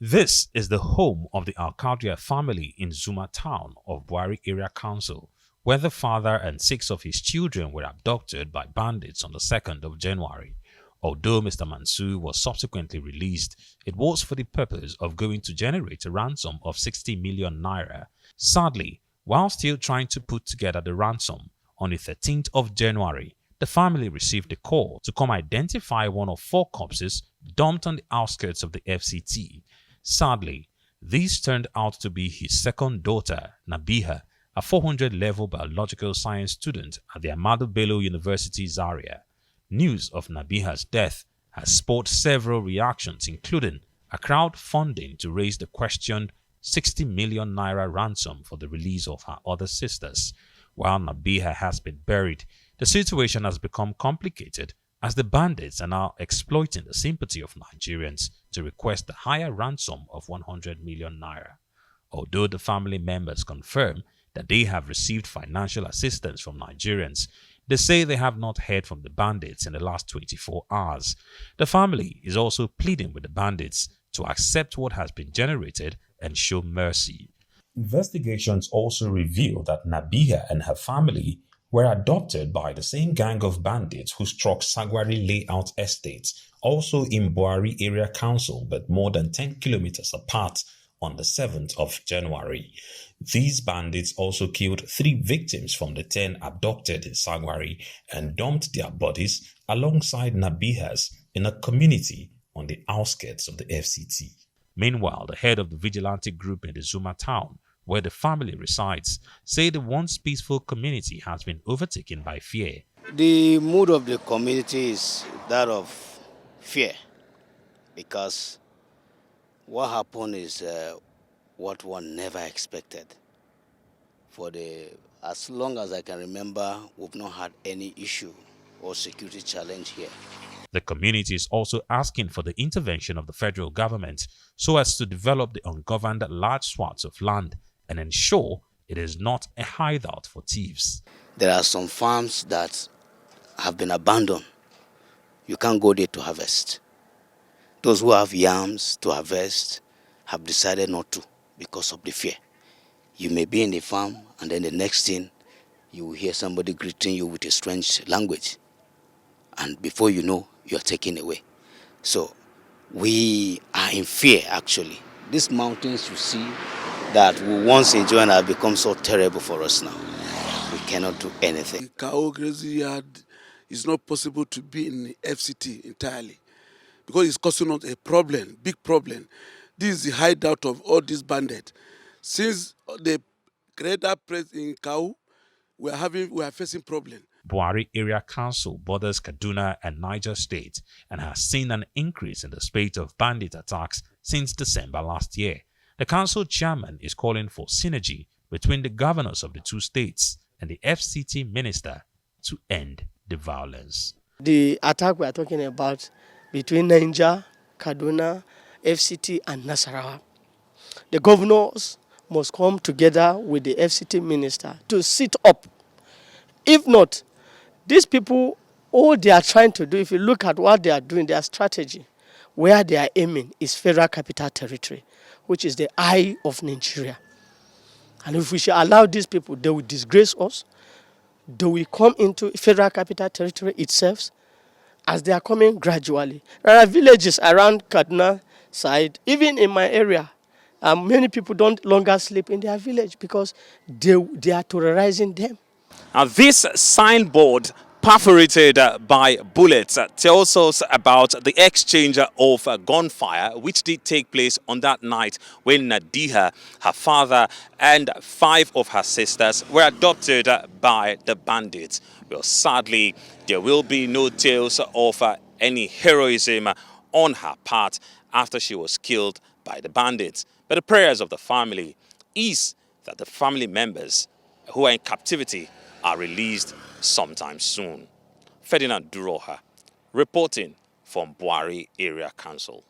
This is the home of the Alcadia family in Zuma town of Buari Area Council, where the father and 6 of his children were abducted by bandits on the 2nd of January. Although Mr. Mansour was subsequently released, it was for the purpose of going to generate a ransom of 60 million naira. Sadly, while still trying to put together the ransom, on the 13th of January, the family received a call to come identify one of 4 corpses dumped on the outskirts of the FCT. Sadly, this turned out to be his second daughter, Nabiha, a 400-level biological science student at the Ahmadu Bello University Zaria. News of Nabiha's death has sparked several reactions, including a crowdfunding to raise the questioned 60 million naira ransom for the release of her other sisters. While Nabiha has been buried, the situation has become complicated as the bandits are now exploiting the sympathy of Nigerians to request a higher ransom of 100 million naira. Although the family members confirm that they have received financial assistance from Nigerians, they say they have not heard from the bandits in the last 24 hours. The family is also pleading with the bandits to accept what has been generated and show mercy. Investigations also reveal that Nabiha and her family were adopted by the same gang of bandits who struck Sagwari Layout Estates, also in Buari Area Council, but more than 10 kilometers apart, on the 7th of January. These bandits also killed 3 victims from the 10 abducted in Sagwari and dumped their bodies alongside Nabiha's in a community on the outskirts of the FCT. Meanwhile, the head of the vigilante group in the Zuma town, where the family resides, say the once peaceful community has been overtaken by fear. The mood of the community is that of fear, because what happened is what one never expected. As long as I can remember, we've not had any issue or security challenge here. The community is also asking for the intervention of the federal government so as to develop the ungoverned large swaths of land and ensure it is not a hideout for thieves. There are some farms that have been abandoned. You can't go there to harvest. Those who have yams to harvest have decided not to because of the fear. You may be in a farm and then the next thing you will hear somebody greeting you with a strange language. And before you know, you are taken away. So we are in fear, actually. These mountains you see that we once enjoyed have become so terrible for us now. We cannot do anything. Kao Grazing Yard is not possible to be in the FCT entirely because it's causing us a problem, big problem. This is the hideout of all these bandits. Since the greater press in Kao, we are facing problem. Buari Area Council borders Kaduna and Niger State and has seen an increase in the spate of bandit attacks since December last year. The council chairman is calling for synergy between the governors of the 2 states and the FCT minister to end the violence. The attack we are talking about between Niger, Kaduna, FCT and Nasarawa. The governors must come together with the FCT minister to sit up. If not, these people, all they are trying to do, if you look at what they are doing, their strategy, where they are aiming is Federal Capital Territory, which is the eye of Nigeria. And if we should allow these people, they will disgrace us. They will come into Federal Capital Territory itself as they are coming gradually. There are villages around Kaduna side, even in my area. Many people don't longer sleep in their village because they are terrorizing them. This signboard perforated by bullets tells us about the exchange of gunfire which did take place on that night when Nadiha, her father and 5 of her sisters were adopted by the bandits. Well, sadly, there will be no tales of any heroism on her part after she was killed by the bandits. But the prayers of the family is that the family members who are in captivity are released sometime soon. Ferdinand Duroha, reporting from Buari Area Council.